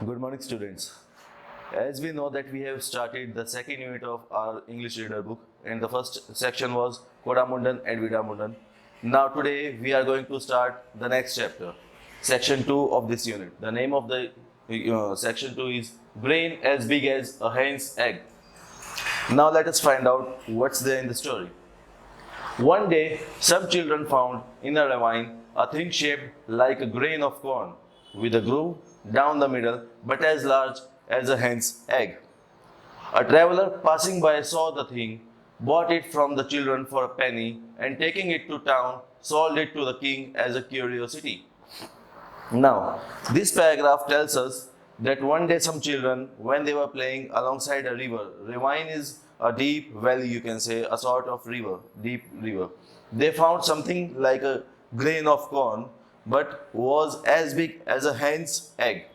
Good morning, students. As we know that we have started the second unit of our English reader book, and the first section was Kodamundan and Vidamundan. Now today we are going to start the next chapter, section 2 of this unit. The name of the section 2 is Brain as Big as a Hen's Egg. Now let us find out what's there in the story. One day, some children found in a ravine a thing shaped like a grain of corn, with a groove down the middle, but as large as a hen's egg. A traveler passing by saw the thing, bought it from the children for a penny, and taking it to town, sold it to the king as a curiosity. Now, this paragraph tells us that one day some children, when they were playing alongside a river, ravine is a deep valley, you can say, a sort of river, deep river. They found something like a grain of corn, but was as big as a hen's egg.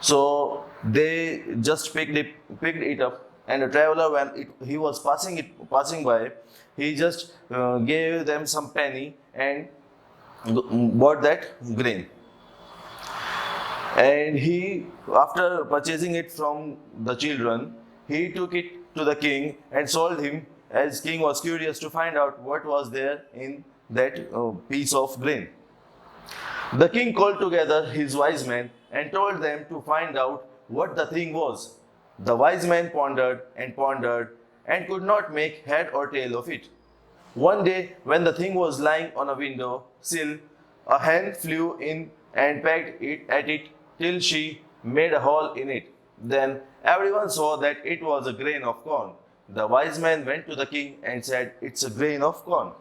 So they just picked it up, and the traveler, when he was passing by, he just gave them some penny and bought that grain. And he, after purchasing it from the children, he took it to the king and sold him, as king was curious to find out what was there in that piece of grain. The king called together his wise men and told them to find out what the thing was. The wise men pondered and could not make head or tail of it. One day, when the thing was lying on a window sill, a hen flew in and pecked at it till she made a hole in it. Then everyone saw that it was a grain of corn. The wise man went to the king and said, "It's a grain of corn."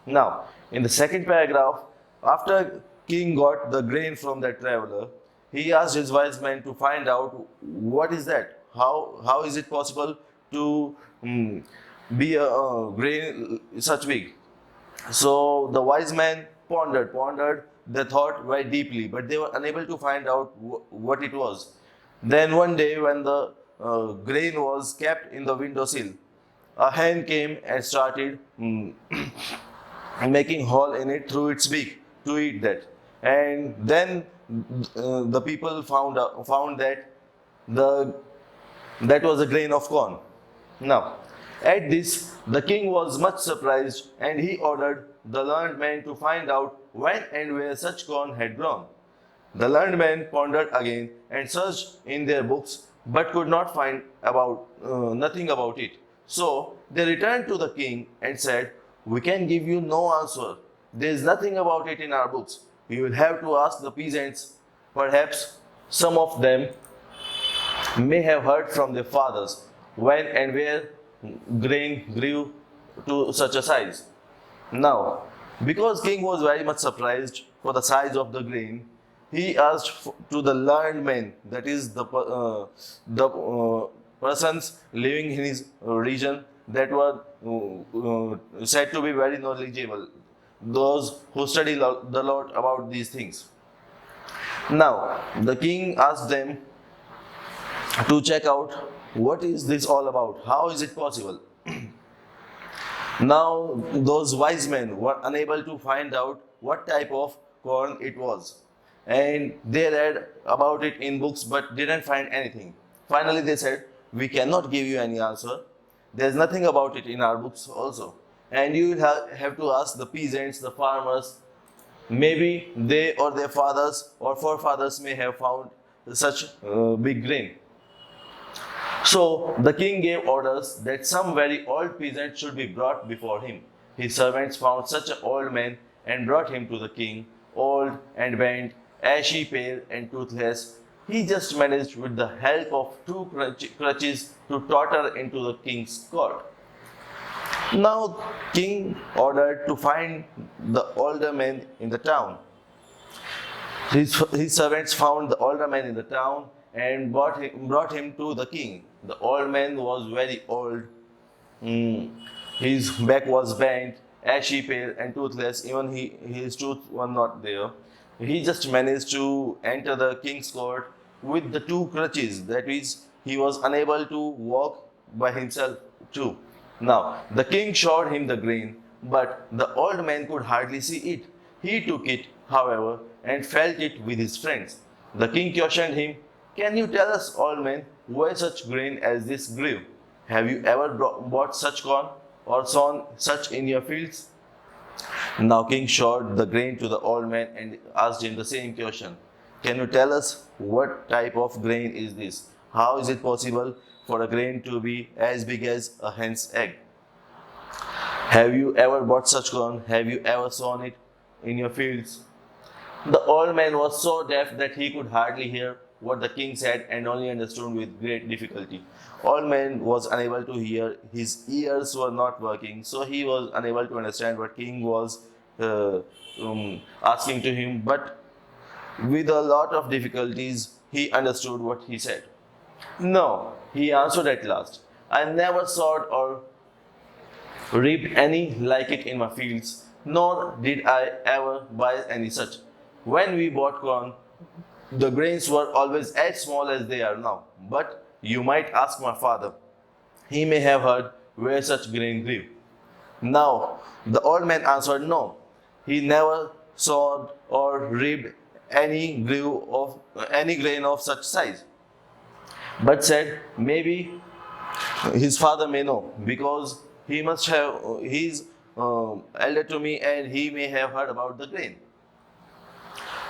Now, in the second paragraph, after king got the grain from that traveler, he asked his wise men to find out what is that? How is it possible to be a grain such big? So the wise men pondered the thought very deeply, but they were unable to find out what it was. Then one day, when the grain was kept in the windowsill, a hen came and started making hole in it through its beak to eat that. And then the people found that the that was a grain of corn. Now, at this, the king was much surprised, and he ordered the learned men to find out when and where such corn had grown. The learned men pondered again and searched in their books, but could not find nothing about it. So they returned to the king and said, "We can give you no answer. There is nothing about it in our books. You will have to ask the peasants. Perhaps some of them may have heard from their fathers when and where grain grew to such a size." Now, because king was very much surprised for the size of the grain, he asked to the learned men, that is the persons living in his region that were said to be very knowledgeable, those who study the Lord about these things. Now, the king asked them to check out what is this all about, how is it possible. Now, those wise men were unable to find out what type of corn it was, and they read about it in books but didn't find anything. Finally, they said, "We cannot give you any answer. There's nothing about it in our books also, and you will have to ask the peasants, the farmers. Maybe they or their fathers or forefathers may have found such big grain." So the king gave orders that some very old peasant should be brought before him. His servants found such an old man and brought him to the king, old and bent, ashy pale and toothless. He just managed with the help of two crutches to totter into the king's court. Now king ordered to find the older man in the town. His servants found the older man in the town and brought him to the king. The old man was very old. His back was bent, ashy pale and toothless. Even his tooth were not there. He just managed to enter the king's court with the two crutches. That is, he was unable to walk by himself too. Now, the king showed him the grain, but the old man could hardly see it. He took it, however, and felt it with his friends. The king questioned him, can you tell us, old man, where such grain as this grew? Have you ever bought such corn or sown such in your fields? Now king showed the grain to the old man and asked him the same question. Can you tell us what type of grain is this? How is it possible for a grain to be as big as a hen's egg? Have you ever bought such corn? Have you ever sown it in your fields? The old man was so deaf that he could hardly hear what the king said and only understood with great difficulty. Old man was unable to hear, his ears were not working, so he was unable to understand what king was asking to him, but with a lot of difficulties he understood what he said. No, he answered at last. I never sowed or reaped any like it in my fields, nor did I ever buy any such. When we bought corn, the grains were always as small as they are now. But you might ask my father. He may have heard where such grain grew. Now, the old man answered, no. He never sowed or reaped any grain of such size. But said, maybe his father may know, because he must have, he's elder to me and he may have heard about the grain.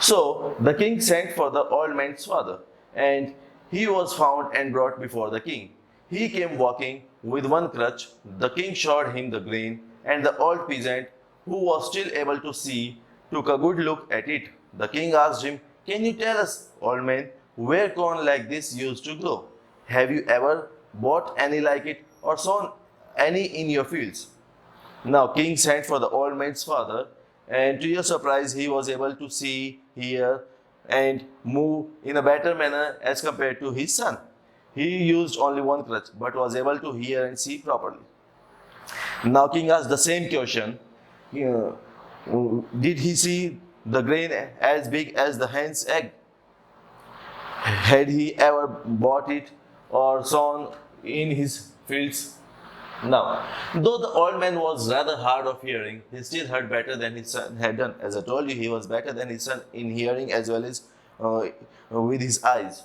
So the king sent for the old man's father, and he was found and brought before the king. He came walking with one crutch. The king showed him the grain, and the old peasant, who was still able to see, took a good look at it. The king asked him, can you tell us, old man, where corn like this used to grow? Have you ever bought any like it or sown any in your fields? Now king sent for the old man's father, and to your surprise he was able to see, hear and move in a better manner as compared to his son. He used only one crutch but was able to hear and see properly. Now king asked the same question. Did he see the grain as big as the hen's egg? Had he ever bought it or sown in his fields? Now, though the old man was rather hard of hearing, he still heard better than his son had done. As I told you, he was better than his son in hearing as well as with his eyes.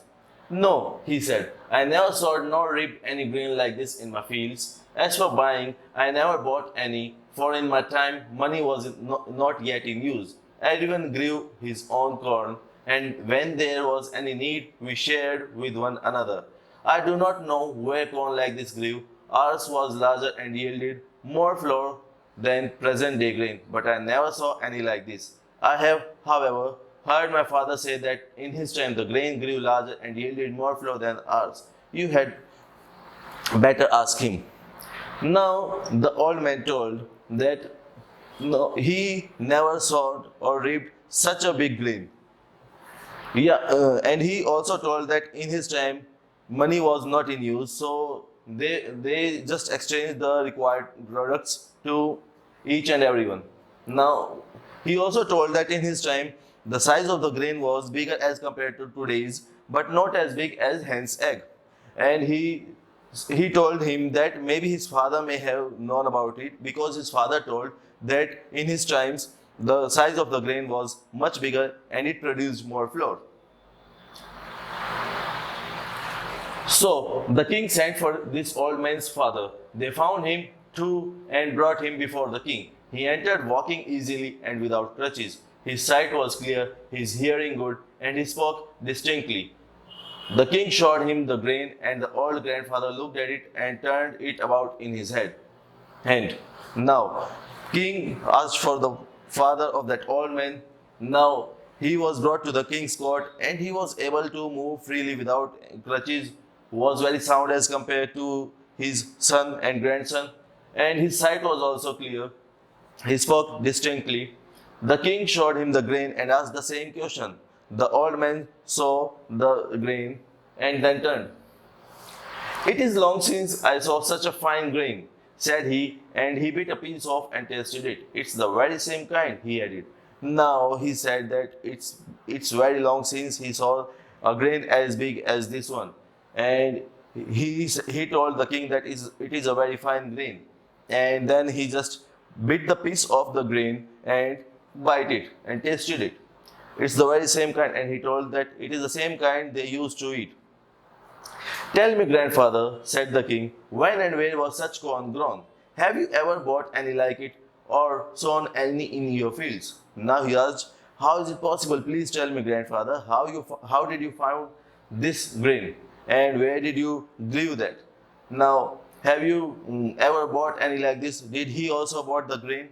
No, he said, I never sowed nor reaped any grain like this in my fields. As for buying, I never bought any, for in my time money was not yet in use. Everyone grew his own corn, and when there was any need, we shared with one another. I do not know where corn like this grew. Ours was larger and yielded more flour than present day grain, but I never saw any like this. I have, however, heard my father say that in his time the grain grew larger and yielded more flour than ours. You had better ask him. Now the old man told that no, he never sowed or reaped such a big grain. And he also told that in his time money was not in use, so they just exchanged the required products to each and everyone. Now he also told that in his time the size of the grain was bigger as compared to today's, but not as big as hen's egg. And he told him that maybe his father may have known about it, because his father told that in his times the size of the grain was much bigger and it produced more flour. So the king sent for this old man's father. They found him too and brought him before the king. He entered walking easily and without crutches. His sight was clear, his hearing good, and he spoke distinctly. The king showed him the grain, and the old grandfather looked at it and turned it about in his hand. Now, king asked for the father of that old man. Now he was brought to the king's court, and he was able to move freely without crutches, was very sound as compared to his son and grandson, and his sight was also clear. He spoke distinctly. The king showed him the grain and asked the same question. The old man saw the grain and then turned. It is long since I saw such a fine grain, said he, and he bit a piece off and tasted it. It's the very same kind, he added. Now he said that it's very long since he saw a grain as big as this one. And he told the king that it is a very fine grain. And then he just bit the piece of the grain and bite it and tasted it. It's the very same kind. And he told that it is the same kind they used to eat. Tell me, grandfather, said the king, when and where was such corn grown? Have you ever bought any like it or sown any in your fields? Now he asked, how is it possible? Please tell me, grandfather, how did you find this grain and where did you grew that? Now, have you ever bought any like this? Did he also bought the grain?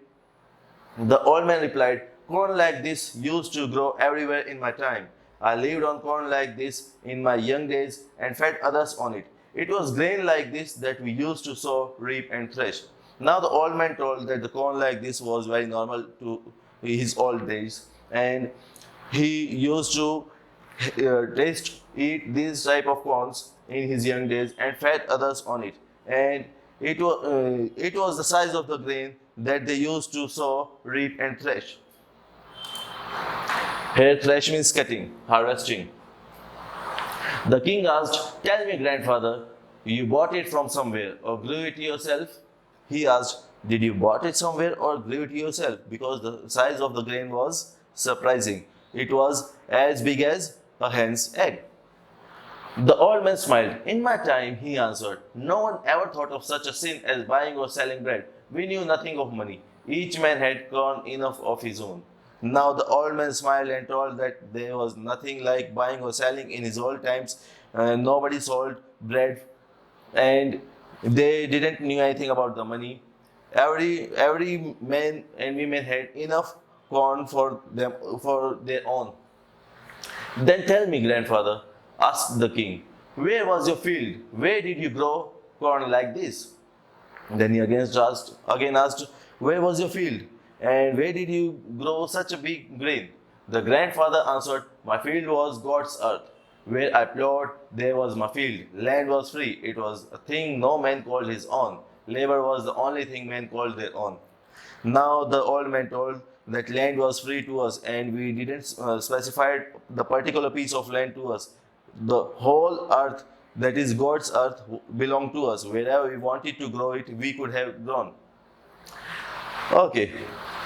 The old man replied, corn like this used to grow everywhere in my time. I lived on corn like this in my young days and fed others on it. It was grain like this that we used to sow, reap, and thresh. Now the old man told that the corn like this was very normal to his old days, and he used to eat these type of corns in his young days and fed others on it. And it was the size of the grain that they used to sow, reap, and thresh. Here, thresh means cutting, harvesting. The king asked, tell me, grandfather, you bought it from somewhere or grew it yourself? He asked, did you bought it somewhere or grew it yourself? Because the size of the grain was surprising. It was as big as a hen's egg. The old man smiled. In my time, he answered, no one ever thought of such a sin as buying or selling bread. We knew nothing of money. Each man had corn enough of his own. Now the old man smiled and told that there was nothing like buying or selling in his old times. Nobody sold bread and they didn't knew anything about the money. Every man and woman had enough corn for their own. Then tell me, grandfather, asked the king, where was your field? Where did you grow corn like this? Then he again asked, where was your field? And where did you grow such a big grain? The grandfather answered, my field was God's earth. Where I plowed, there was my field. Land was free. It was a thing no man called his own. Labor was the only thing men called their own. Now the old man told that land was free to us and we didn't specify the particular piece of land to us. The whole earth, that is God's earth, belonged to us. Wherever we wanted to grow it, we could have grown. Okay,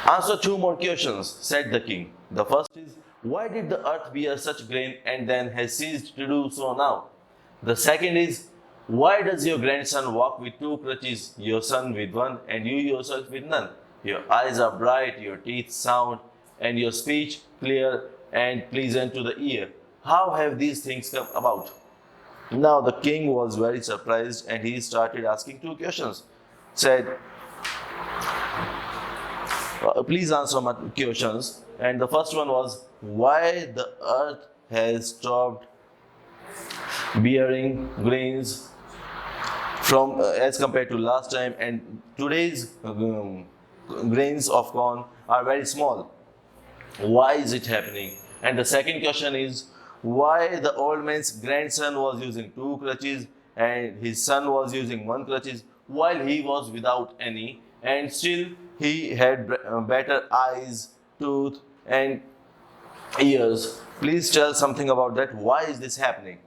answer two more questions, said the king. The first is, why did the earth bear such grain and then has ceased to do so now? The second is, why does your grandson walk with two crutches, your son with one, and you yourself with none? Your eyes are bright, your teeth sound, and your speech clear and pleasant to the ear. How have these things come about? Now the king was very surprised and he started asking two questions. Said, please answer my questions. And the first one was, why the earth has stopped bearing grains from as compared to last time, and today's grains of corn are very small. Why is it happening? And the second question is, why the old man's grandson was using two crutches and his son was using one crutches while he was without any, and still he had better eyes, tooth, and ears. Please tell something about that. Why is this happening?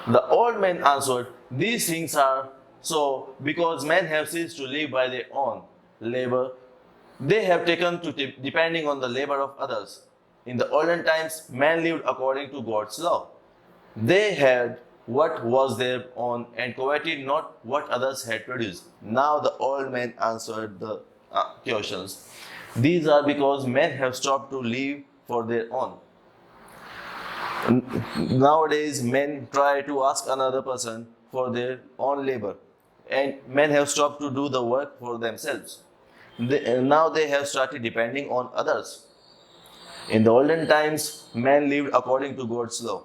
The old man answered, these things are so because men have ceased to live by their own labor. They have taken to depending on the labor of others. In the olden times, men lived according to God's law. They had what was their own and coveted not what others had produced. Now the old man answered the questions. These are because men have stopped to live for their own. Nowadays, men try to ask another person for their own labor, and men have stopped to do the work for themselves. Now they have started depending on others. In the olden times, men lived according to God's law.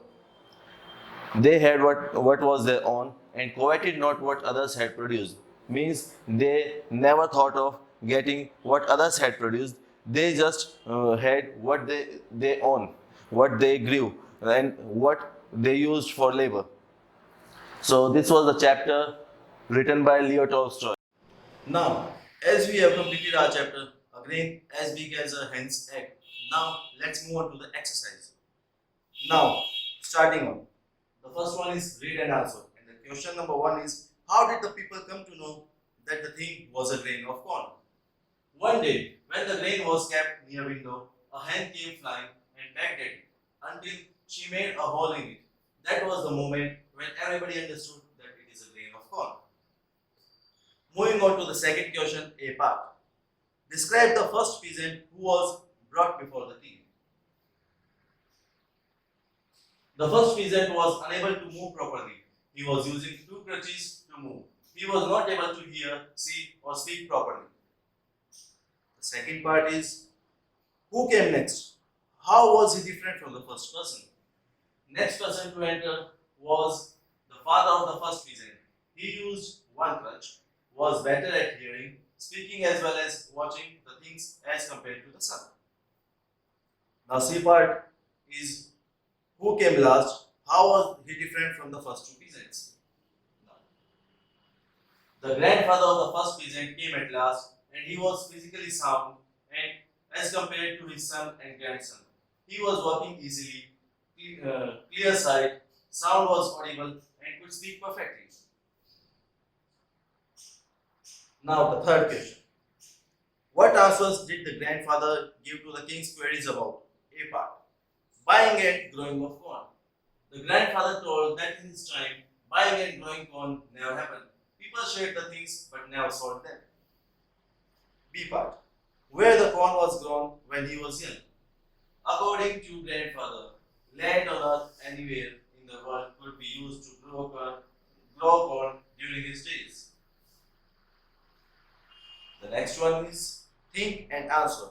They had what was their own and coveted not what others had produced. Means they never thought of getting what others had produced. They just had what they own, what they grew, and what they used for labor. So this was the chapter written by Leo Tolstoy. Now, as we have completed our chapter, a grain as big as a hen's egg. Now, let's move on to the exercise. Now, starting on. The first one is read and answer. And the question number one is, how did the people come to know that the thing was a grain of corn? One day, when the grain was kept near window, a hen came flying and pecked at it until she made a hole in it. That was the moment when everybody understood that it is a grain of corn. Moving on to the second question, A part. Describe the first peasant who was brought before the king. The first peasant was unable to move properly. He was using two crutches to move. He was not able to hear, see, or speak properly. The second part is who came next? How was he different from the first person? Next person to enter was the father of the first peasant. He used one crutch, was better at hearing, speaking as well as watching the things as compared to the son. Now C part is who came last? How was he different from the first two peasants? The grandfather of the first peasant came at last, and he was physically sound and as compared to his son and grandson. He was walking easily, clear sight, sound was audible, and could speak perfectly. Now the third question. What answers did the grandfather give to the king's queries about? A part. Buying and growing of corn. The grandfather told that in his time, buying and growing corn never happened. People shared the things but never sold them. B part. Where the corn was grown when he was young. According to grandfather, land on earth anywhere in the world could be used to grow corn during his days. The next one is think and answer.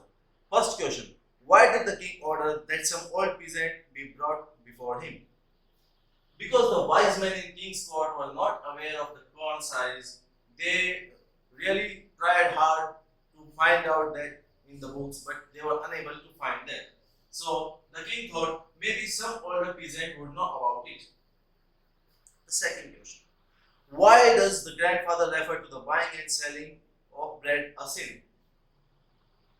First question. Why did the king order that some old peasant be brought before him? Because the wise men in king's court were not aware of the corn size, they really tried hard to find out that in the books, but they were unable to find that. So the king thought maybe some older peasant would know about it. The second question. Why does the grandfather refer to the buying and selling of bread a sin?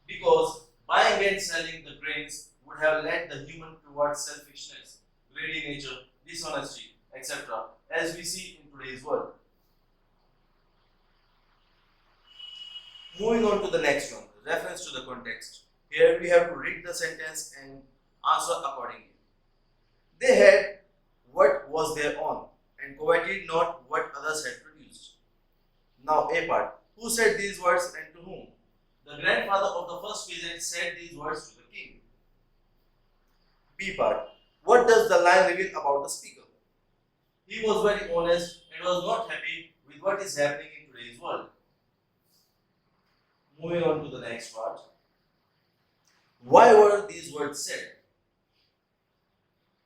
Because buying and selling the grains would have led the human towards selfishness, greedy nature, dishonesty, etc., as we see in today's world. Moving on to the next one, reference to the context. Here we have to read the sentence and answer accordingly. They had what was their own and coveted not what others had produced. Now A part. Who said these words and to whom? The grandfather of the first peasant said these words to the king. B part. What does the line reveal about the speaker? He was very honest and was not happy with what is happening in today's world. Moving on to the next part. Why were these words said?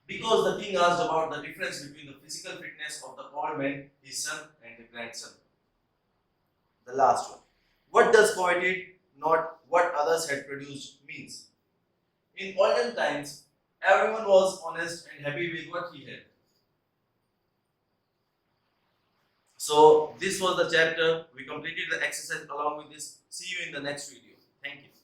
Because the king asked about the difference between the physical fitness of the old man, his son, and the grandson. The last one. What does coveted, not what others had produced, means? In olden times, everyone was honest and happy with what he had. So, this was the chapter. We completed the exercise along with this. See you in the next video. Thank you.